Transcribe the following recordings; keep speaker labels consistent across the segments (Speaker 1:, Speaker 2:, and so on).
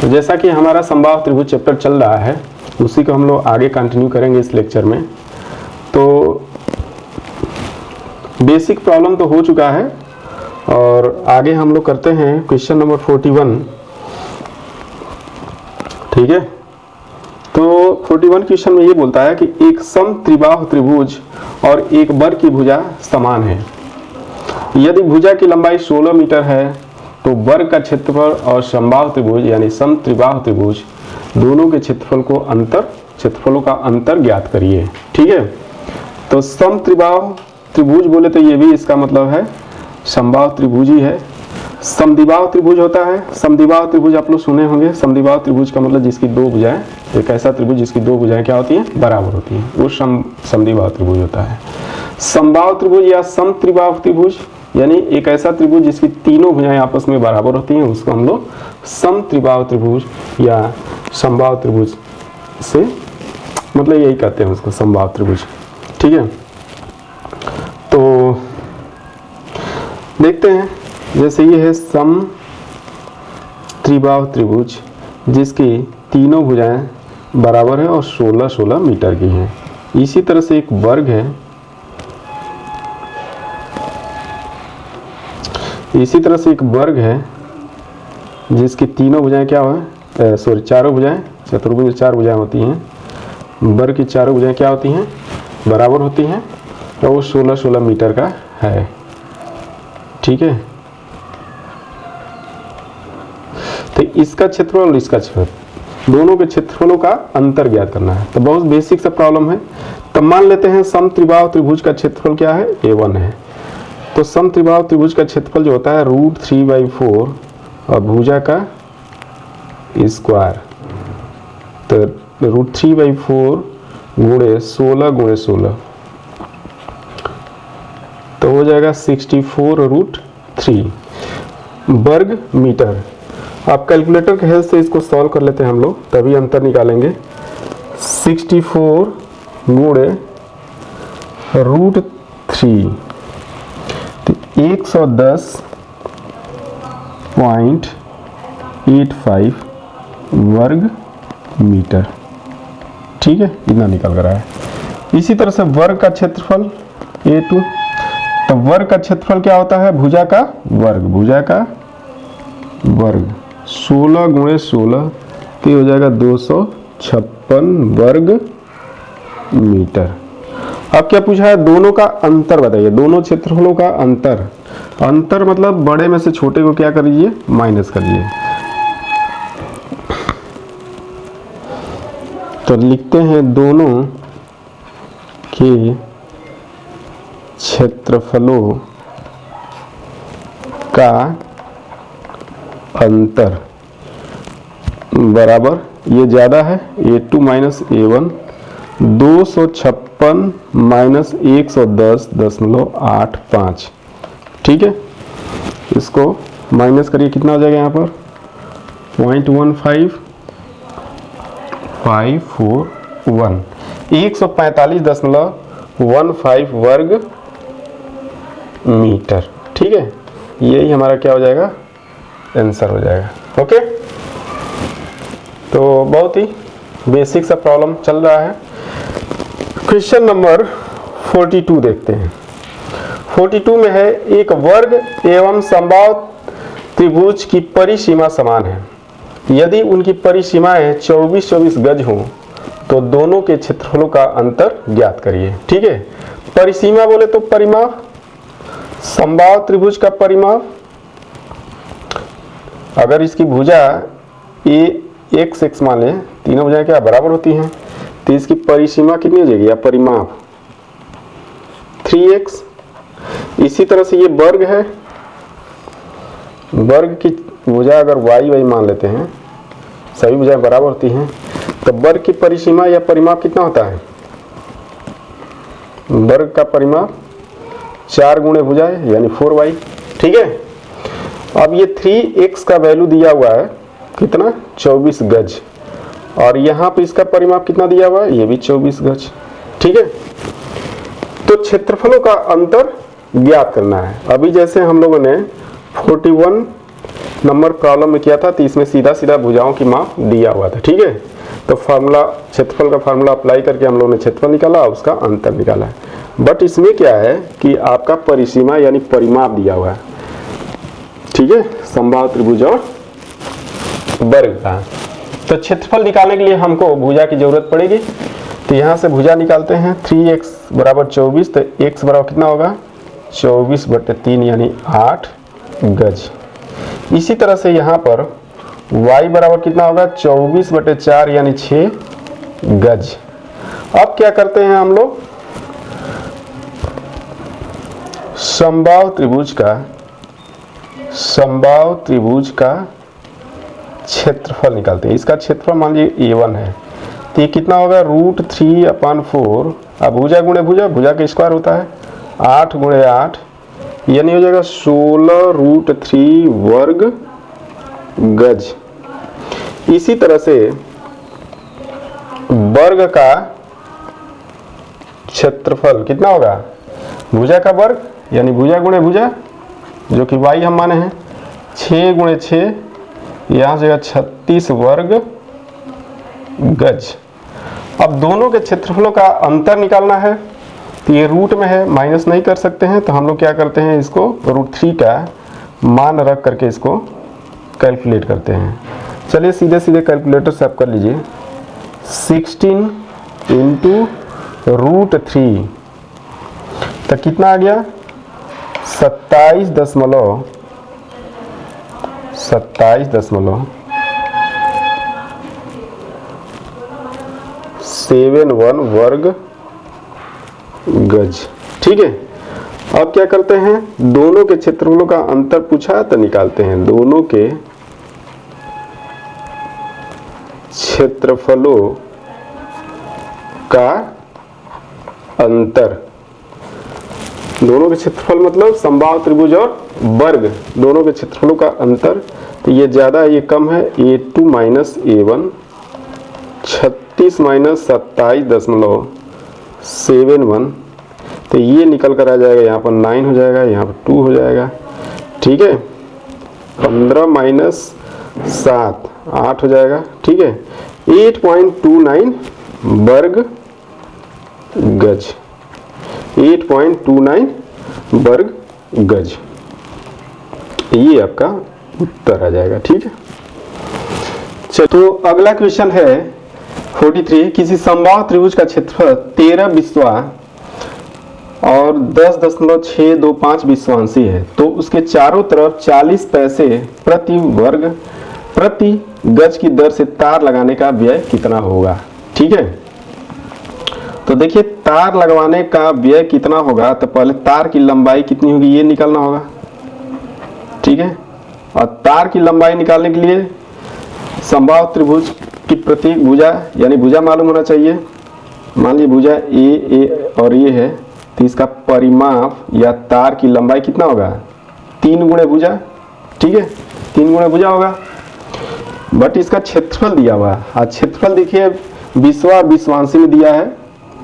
Speaker 1: तो जैसा कि हमारा समबाहु त्रिभुज चैप्टर चल रहा है, उसी को हम लोग आगे कंटिन्यू करेंगे इस लेक्चर में। तो बेसिक प्रॉब्लम तो हो चुका है और आगे हम लोग करते हैं क्वेश्चन नंबर 41। ठीक है, तो 41 क्वेश्चन में ये बोलता है कि एक समत्रिबाहु त्रिभुज और एक वर्ग की भुजा समान है। यदि भुजा की लंबाई 16 मीटर है तो वर्ग का क्षेत्रफल और समबाहु त्रिभुज यानी समत्रिबाहु त्रिभुज दोनों के क्षेत्रफलों का अंतर ज्ञात करिए। ठीक है, तो समत्रिबाहु त्रिभुज बोले तो ये भी इसका मतलब है समबाहु त्रिभुज ही है। समद्विबाहु त्रिभुज होता है, समद्विबाहु त्रिभुज आप लोग सुने होंगे। समद्विबाहु त्रिभुज का मतलब जिसकी दो भुजाएं, एक ऐसा त्रिभुज जिसकी दो भुजाएं क्या होती हैं, बराबर होती हैं, वो समद्विबाहु त्रिभुज होता है। समबाहु त्रिभुज या समत्रिबाहु त्रिभुज यानी एक ऐसा त्रिभुज जिसकी तीनों भुजाएं आपस में बराबर होती हैं, उसको हम लोग समत्रिबाहु त्रिभुज या समबाहु त्रिभुज से मतलब यही कहते हैं उसको, समबाहु त्रिभुज। ठीक है, तो देखते हैं, जैसे ये है समत्रिबाहु त्रिभुज जिसकी तीनों भुजाएं बराबर है और 16-16 मीटर की हैं। इसी तरह से एक वर्ग है, इसी तरह से एक वर्ग है जिसकी तीनों भुजाएं क्या है, चारों भुजाएं, चतुर्भुज 4 भुजाएं होती हैं, वर्ग की चारों भुजाएं क्या होती हैं, बराबर होती हैं और वो 16-16 मीटर का है। ठीक है, तो इसका क्षेत्रफल और इसका क्षेत्रफल, दोनों के क्षेत्रफलों का अंतर ज्ञात करना है। तो बहुत बेसिक सा प्रॉब्लम है। तो मान लेते हैं समत्रिबाहु त्रिभुज का क्षेत्रफल क्या है, A1 है। तो समत्रिबाहु त्रिभुज का क्षेत्रफल जो होता है √3/4 और भुजा का स्क्वायर, तो √3/4 गुणे 16 गुणे 16 तो हो जाएगा 64√3 वर्ग मीटर। आप कैलकुलेटर के हेल्प से इसको सॉल्व कर लेते हैं हम लोग, तभी अंतर निकालेंगे। 64 गुणे √3 तो 110.85 वर्ग मीटर। ठीक है, इतना निकल कर आया। इसी तरह से वर्ग का क्षेत्रफल A2, तो वर्ग का क्षेत्रफल क्या होता है, भुजा का वर्ग, भुजा का वर्ग 16 गुणे 16 तो हो जाएगा 256 वर्ग मीटर। अब क्या पूछा है, दोनों का अंतर बताइए, दोनों क्षेत्रफलों का अंतर। अंतर मतलब बड़े में से छोटे को क्या करिए, माइनस करिए। तो लिखते हैं दोनों के क्षेत्रफलों का अंतर बराबर, ये ज्यादा है A2 माइनस A1, 256 माइनस 110.85। ठीक है, इसको माइनस करिए, कितना हो जाएगा यहाँ पर 0.15541, 145.15 वर्ग मीटर। ठीक है, यही हमारा क्या हो जाएगा, आंसर हो जाएगा। ओके, तो बहुत ही बेसिक सा प्रॉब्लम चल रहा है। क्वेश्चन नंबर 42 देखते हैं। 42 में है, एक वर्ग एवं समबाहु त्रिभुज की परिसीमा समान है। यदि उनकी परिसीमाएं 24-24 गज हों तो दोनों के क्षेत्रफलों का अंतर ज्ञात करिए। ठीक है, परिसीमा बोले तो परिमाप, समबाहु त्रिभुज का परिमाप, अगर इसकी भुजा x मान लें, तीनों भुजाएं क्या बराबर होती हैं, तो इसकी परिसीमा कितनी हो जाएगी या परिमाप 3x। इसी तरह से ये वर्ग है, वर्ग की भुजा अगर y मान लेते हैं, सभी भुजाएं बराबर होती हैं, तो वर्ग की परिसीमा या परिमाप कितना होता है, वर्ग का परिमाप 4 गुणे भुजाएं यानी 4y। ठीक है, अब ये 3x का वैल्यू दिया हुआ है कितना, 24 गज, और यहाँ पे इसका परिमाप कितना दिया हुआ है, ये भी 24 गज। ठीक है, तो क्षेत्रफलों का अंतर ज्ञात करना है। अभी जैसे हम लोगों ने 41 नंबर प्रॉब्लम में किया था तो इसमें सीधा सीधा भुजाओं की माप दिया हुआ था। ठीक है, तो फार्मूला, क्षेत्रफल का फार्मूला अप्लाई करके हम लोगों ने क्षेत्रफल निकाला, उसका अंतर निकाला है। बट इसमें क्या है कि आपका परिसीमा यानी परिमाप दिया हुआ है। ठीक है, समबाहु त्रिभुज और वर्ग का। तो क्षेत्रफल निकालने के लिए हमको भुजा की जरूरत पड़ेगी। तो यहाँ से भुजा निकालते हैं। 3x बराबर 24, तो x बराबर कितना होगा 24/3 यानी 8 गज। इसी तरह से यहाँ पर y बराबर कितना होगा 24/4 यानी 6 गज। अब क्या करते हैं हम लोग, समबाहु त्रिभुज का क्षेत्रफल निकालते हैं। इसका क्षेत्रफल मान लीजिए a1 है, तो ये कितना होगा √3/4। अब भुजा गुणे भुजा, भुजा का स्क्वायर होता है 8 × 8 यानी हो जाएगा 16√3 वर्ग गज। इसी तरह से वर्ग का क्षेत्रफल कितना होगा, भुजा का वर्ग यानी भुजा गुणे भुजा, जो कि y हम माने हैं 6 × 6 यहाँ से 36 वर्ग गज। अब दोनों के क्षेत्रफलों का अंतर निकालना है, तो ये रूट में है, माइनस नहीं कर सकते हैं, तो हम लोग क्या करते हैं, इसको √3 का मान रख करके इसको कैलकुलेट करते हैं। चलिए सीधे सीधे कैलकुलेटर से आप कर लीजिए। 16 × √3 तो कितना आ गया 27.71 वर्ग गज। ठीक है, अब क्या करते हैं, दोनों के क्षेत्रफलों का अंतर पूछा तो निकालते हैं। दोनों के क्षेत्रफलों का अंतर, दोनों के क्षेत्रफल मतलब समबाहु त्रिभुज और वर्ग, दोनों के क्षेत्रफलों का अंतर। तो ये ज्यादा है, ये कम है, a2 - a1 36 - 27.71, तो ये निकल कर आ जाएगा, यहाँ पर 9 हो जाएगा, यहाँ पर 2 हो जाएगा। ठीक है, 15 - 7 8 हो जाएगा। ठीक है, 8.29 वर्ग गज, 8.29 वर्ग गज, ये आपका उत्तर आ जाएगा। ठीक है, तो अगला क्वेश्चन है 43। किसी समबाहु त्रिभुज का क्षेत्रफल 13 विश्वा और 10.625 विश्वांशी है, तो उसके चारों तरफ 40 पैसे प्रति वर्ग प्रति गज की दर से तार लगाने का व्यय कितना होगा। ठीक है, तो देखिए तार लगवाने का व्यय कितना होगा, तो पहले तार की लंबाई कितनी होगी ये निकालना होगा। ठीक है, और तार की लंबाई निकालने के लिए समबाहु त्रिभुज की प्रत्येक भुजा यानी भुजा मालूम होना चाहिए। मान लीजिए भुजा ए और ये है, तो इसका परिमाप या तार की लंबाई कितना होगा 3 गुणे भुजा। ठीक है, 3 गुणे भुजा होगा, बट इसका क्षेत्रफल दिया हुआ है। आज क्षेत्रफल देखिए विश्वा विश्वांशी में दिया है।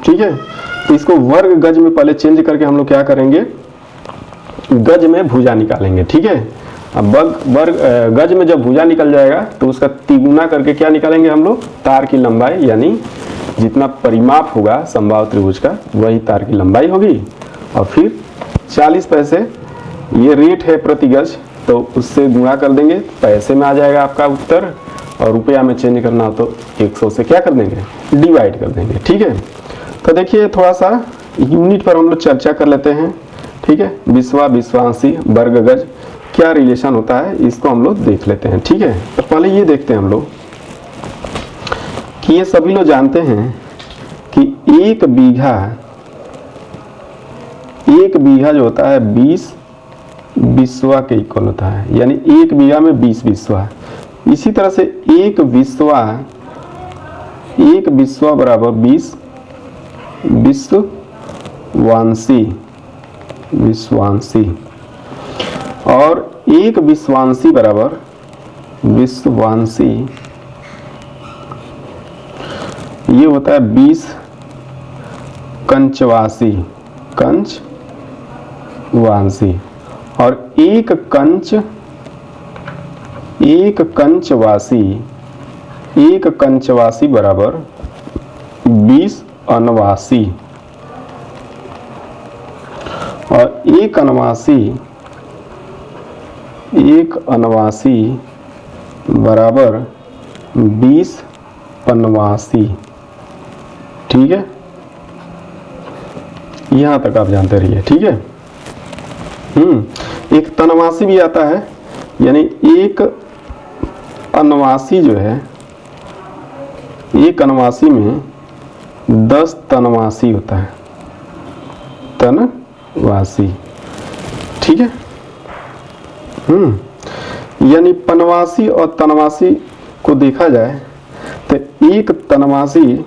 Speaker 1: ठीक है, तो इसको वर्ग गज में पहले चेंज करके हम लोग क्या करेंगे, गज में भुजा निकालेंगे। ठीक है, अब वर्ग गज में जब भुजा निकल जाएगा तो उसका तिगुना करके क्या निकालेंगे हम लोग, तार की लंबाई, यानी जितना परिमाप होगा समबाहु त्रिभुज का वही तार की लंबाई होगी। और फिर 40 पैसे ये रेट है प्रति गज, तो उससे गुणा कर देंगे, पैसे में आ जाएगा आपका उत्तर। और रुपया में चेंज करना हो तो 100 से क्या कर देंगे, डिवाइड कर देंगे। ठीक है, तो देखिए थोड़ा सा यूनिट पर हम लोग चर्चा कर लेते हैं। ठीक है, विश्वा विश्वांशी वर्ग गज क्या रिलेशन होता है, इसको हम लोग देख लेते हैं। ठीक है, तो पहले ये देखते हैं हम लोग कि ये सभी लोग जानते हैं कि एक बीघा जो होता है 20 विश्वा के इक्वल होता है, यानी एक बीघा में 20 विश्वा। इसी तरह से एक विश्वा बराबर 20 विश्वांशी, और एक विश्वांशी बराबर विश्वांशी ये होता है 20 कंचवासी कंचवांशी, और एक कंच एक कंचवासी बराबर 20 अनवासी और एक अनवासी बराबर 20 पनवासी। ठीक है, यहां तक आप जानते रहिए। ठीक है, एक तनवासी भी आता है, यानी एक अनवासी जो है, एक अनवासी में 10 तनवासी होता है, तनवासी। ठीक है, यानी पनवासी और तनवासी को देखा जाए तो एक तनवासी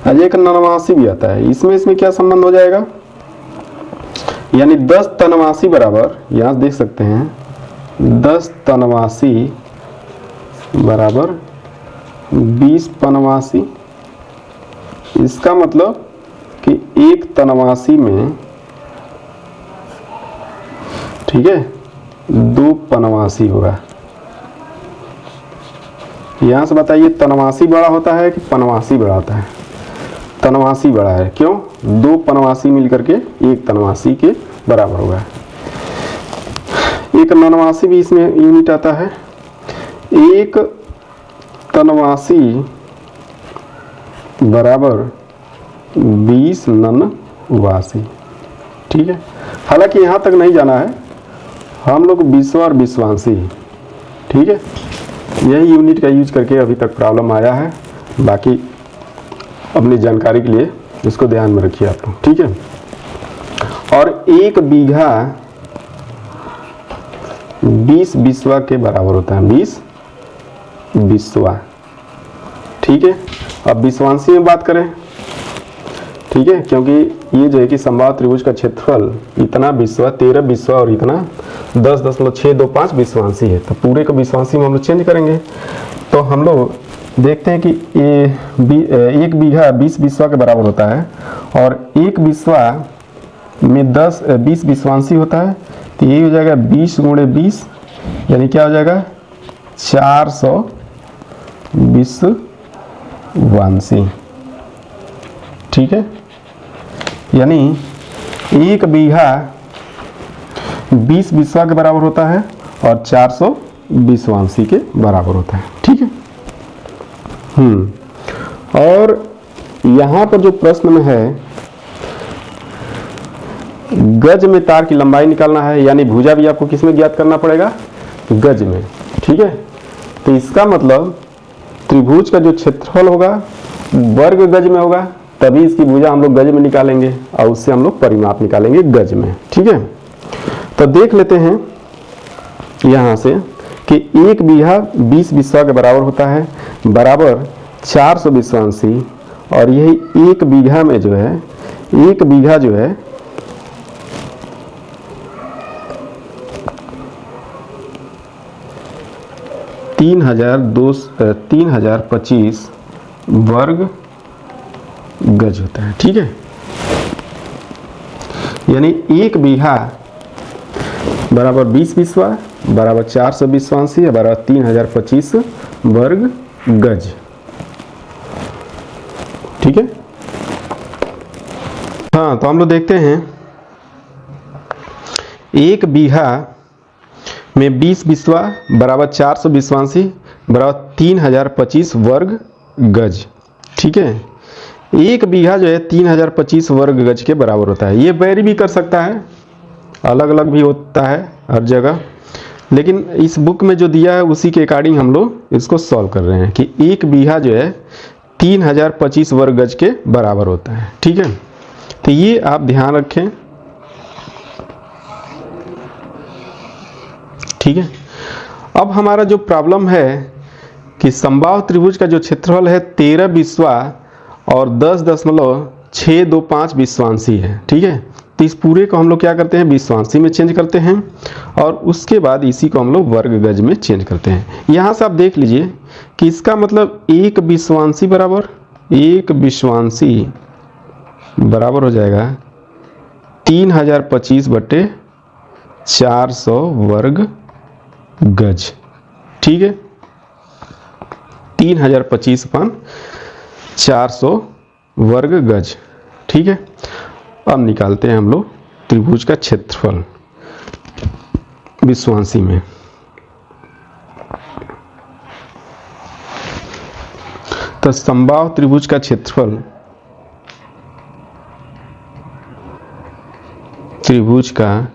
Speaker 1: और एक ननवासी भी आता है। इसमें क्या संबंध हो जाएगा, यानी 10 तनवासी बराबर, यहां देख सकते हैं 10 तनवासी बराबर 20 पनवासी। इसका मतलब कि एक तनवासी में, ठीक है, 2 पनवासी होगा। यहां से बताइए तनवासी बड़ा होता है कि पनवासी बड़ा होता है? तनवासी बड़ा है। क्यों? 2 पनवासी मिलकर के एक तनवासी के बराबर होगा। एक ननवासी भी इसमें यूनिट आता है। एक तनवासी बराबर 20 ननवासी। ठीक है, हालांकि यहां तक नहीं जाना है, हम लोग विश्वा और विश्वांसी। ठीक है, यही यूनिट का यूज करके अभी तक प्रॉब्लम आया है। बाकी अपनी जानकारी के लिए इसको ध्यान में रखिए आप लोग। ठीक है, और 1 बीघा 20 बिस्वा के बराबर होता है, 20 बिस्वा। ठीक है, अब विश्वांसी में बात करें। ठीक है, क्योंकि ये जो है कि समबाहु त्रिभुज का क्षेत्रफल इतना बिस्वा, 13 बिस्वा और इतना 10.625 विश्वांसी है, तो पूरे को विश्वांसी में हम लोग चेंज करेंगे। तो हम लोग देखते हैं कि ये 1 बीघा 20 बिस्वा के बराबर होता है और 1 बिस्वा में 20 विश्वांसी होता है, तो ये हो जाएगा 20 गुणे 20, यानी क्या हो जाएगा 400 विश्वांसी। ठीक है, यानी 1 बीघा 20 बिस्वा के बराबर होता है और 400 विश्वांसी के बराबर होता है। ठीक है, और यहां पर जो प्रश्न में है, गज में तार की लंबाई निकालना है, यानी भुजा भी आपको किस में ज्ञात करना पड़ेगा? गज में। ठीक है, तो इसका मतलब त्रिभुज का जो क्षेत्रफल होगा वर्ग गज में होगा, तभी इसकी भुजा हम लोग गज में निकालेंगे और उससे हम लोग परिमाप निकालेंगे गज में। ठीक है, तो देख लेते हैं यहां से कि 1 बीघा 20 बिस्वा के बराबर होता है, बराबर 400 विश्वांसी, और यही 1 बीघा में जो है, 1 बीघा जो है 3025 वर्ग गज होता है। ठीक है, यानी 1 बीघा बराबर 20 बिस्वा बराबर 400 विश्वांसी बराबर 3025 वर्ग गज। ठीक है, हाँ, तो हम लोग देखते हैं 1 बीघा में 20 बिस्वा बराबर 400 विश्वांसी बराबर 3025 वर्ग गज। ठीक है, 1 बीघा जो है 3025 वर्ग गज के बराबर होता है। ये वेरी भी कर सकता है, अलग अलग भी होता है हर जगह, लेकिन इस बुक में जो दिया है उसी के अकॉर्डिंग हम लोग इसको सॉल्व कर रहे हैं कि 1 बीघा जो है 3025 वर्ग गज के बराबर होता है। ठीक है, तो ये आप ध्यान रखें। ठीक है, अब हमारा जो प्रॉब्लम है कि समबाहु त्रिभुज का जो क्षेत्रफल है 13 बिस्वा और 10.625 विश्वांसी है। ठीक है, तो इस पूरे को हम लोग क्या करते हैं, विश्वांसी में चेंज करते हैं और उसके बाद इसी को हम लोग वर्ग गज में चेंज करते हैं। यहाँ से आप देख लीजिए कि इसका मतलब 1 विश्वांसी बराबर 1 विश्वांसी बराबर हो जाएगा 3025 बटे 400 वर्ग गज। ठीक है, 3025/400 वर्ग गज। ठीक है, अब निकालते हैं हम लोग त्रिभुज का क्षेत्रफल विश्वांशी में। तो समबाहु त्रिभुज का क्षेत्रफल, त्रिभुज का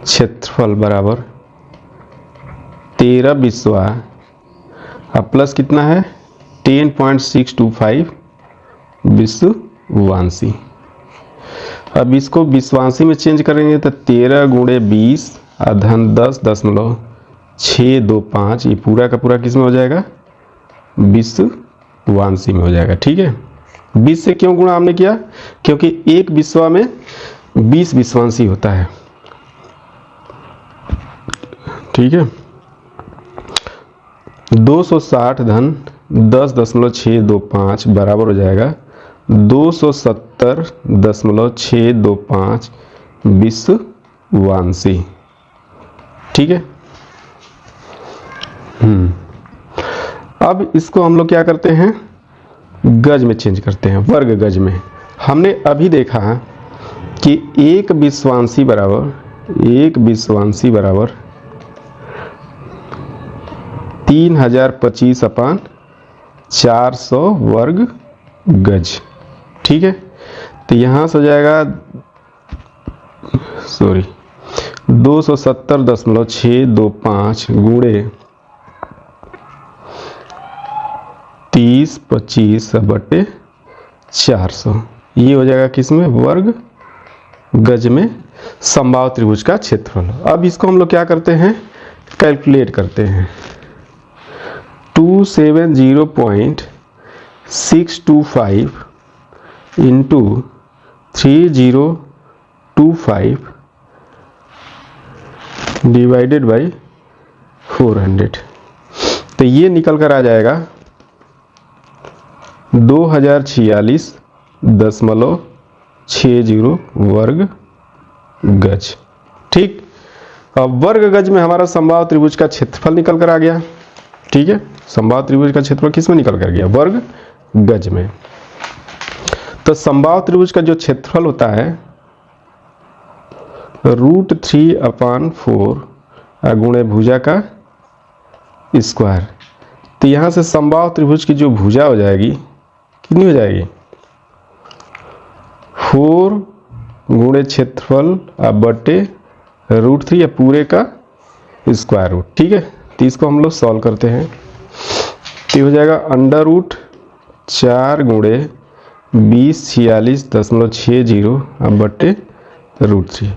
Speaker 1: क्षेत्रफल बराबर 13 विश्वा प्लस कितना है 10.625 विश्वांशी। अब इसको विश्वांशी में चेंज करेंगे तो 13 × 20 धन 10.625, ये पूरा का पूरा किस में हो जाएगा, विश्वांशी में हो जाएगा। ठीक है, 20 से क्यों गुणा हमने किया, क्योंकि एक विश्वा में 20 विश्वांशी होता है। ठीक है, 260 धन 10.625 बराबर हो जाएगा 270.625 विश्वांशी। ठीक है, अब इसको हम लोग क्या करते हैं, गज में चेंज करते हैं, वर्ग गज में। हमने अभी देखा कि एक विश्वांशी बराबर 3025/400 वर्ग गज। ठीक है, तो यहां से हो जाएगा 270.625 गुणे 3025/400, ये हो जाएगा किसमें, वर्ग गज में समबाहु त्रिभुज का क्षेत्रफल। अब इसको हम लोग क्या करते हैं, कैलकुलेट करते हैं। 270.625 इंटू 3025 डिवाइडेड बाई 400, तो ये निकल कर आ जाएगा 2046.60 वर्ग गज। ठीक, अब वर्ग गज में हमारा समबाहु त्रिभुज का क्षेत्रफल निकल कर आ गया। ठीक है, समबाहु त्रिभुज का क्षेत्रफल किस में निकल कर गया, वर्ग गज में। तो समबाहु त्रिभुज का जो क्षेत्रफल होता है √3/4 गुणे भुजा का स्क्वायर। तो यहां से समबाहु त्रिभुज की जो भुजा हो जाएगी कितनी हो जाएगी, 4 गुणे क्षेत्रफल बटे √3 या पूरे का स्क्वायर रूट। ठीक है, तो इसको हम लोग सॉल्व करते हैं, तो हो जाएगा √4 गुणे 2046.60 बटे √3।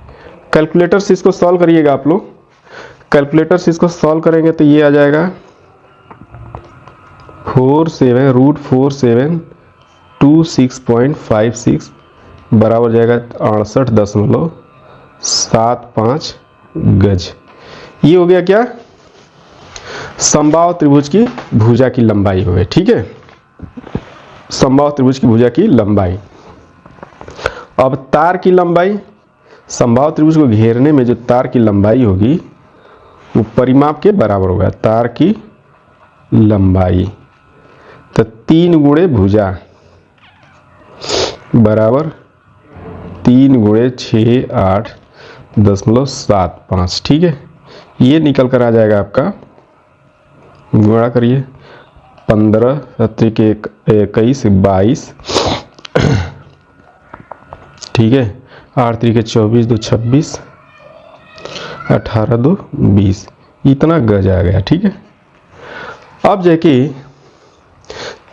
Speaker 1: कैलकुलेटर से इसको सॉल्व करिएगा आप लोग, कैलकुलेटर से इसको सॉल्व करेंगे तो ये आ जाएगा 4726.56 बराबर हो जाएगा 68.75 गज। ये हो गया क्या, समबाहु त्रिभुज की भुजा की लंबाई हो गई। ठीक है, समबाहु त्रिभुज की भुजा की लंबाई। अब तार की लंबाई, समबाहु त्रिभुज को घेरने में जो तार की लंबाई होगी वो परिमाप के बराबर होगा, तार की लंबाई। तो 3 गुणे भुजा बराबर 3 गुणे 6 8.75। ठीक है, ये निकल कर आ जाएगा आपका, गुणा करिए 15 7 21 22। ठीक है, 8 3 24 2 26 18 2 20, इतना गज आ गया। ठीक है, अब जाके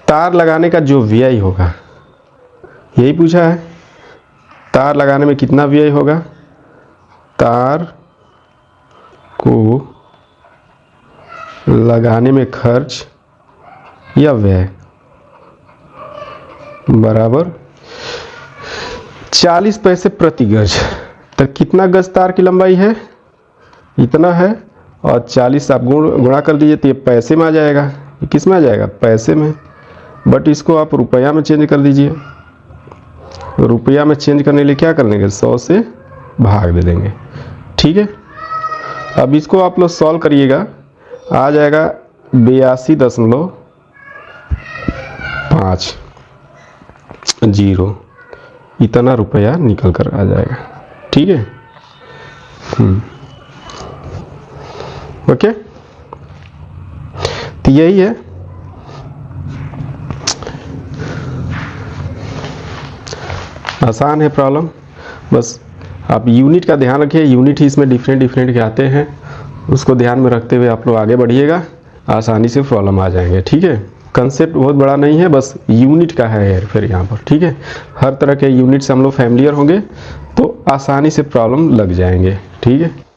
Speaker 1: तार लगाने का जो व्यय होगा, यही पूछा है, तार लगाने में कितना व्यय होगा, तार को लगाने में खर्च या व्यय बराबर 40 पैसे प्रति गज। तो कितना गज तार की लंबाई है, इतना है, और 40 आप गुणा कर दीजिए तो ये पैसे में आ जाएगा। ये किस में आ जाएगा, पैसे में। बट इसको आप रुपया में चेंज कर दीजिए, रुपया में चेंज करने के लिए क्या कर लेंगे, 100 से भाग दे देंगे। ठीक है, अब इसको आप लोग सॉल्व करिएगा, आ जाएगा 82.50 इतना रुपया निकल कर आ जाएगा। ठीक है, ओके। तो यही है, आसान है प्रॉब्लम। बस आप यूनिट का ध्यान रखिए, यूनिट ही इसमें डिफरेंट के आते हैं, उसको ध्यान में रखते हुए आप लोग आगे बढ़िएगा, आसानी से प्रॉब्लम आ जाएंगे। ठीक है, कंसेप्ट बहुत बड़ा नहीं है, बस यूनिट का है फिर यहाँ पर। ठीक है, हर तरह के यूनिट से हम लोग फैमिलियर होंगे तो आसानी से प्रॉब्लम लग जाएंगे। ठीक है।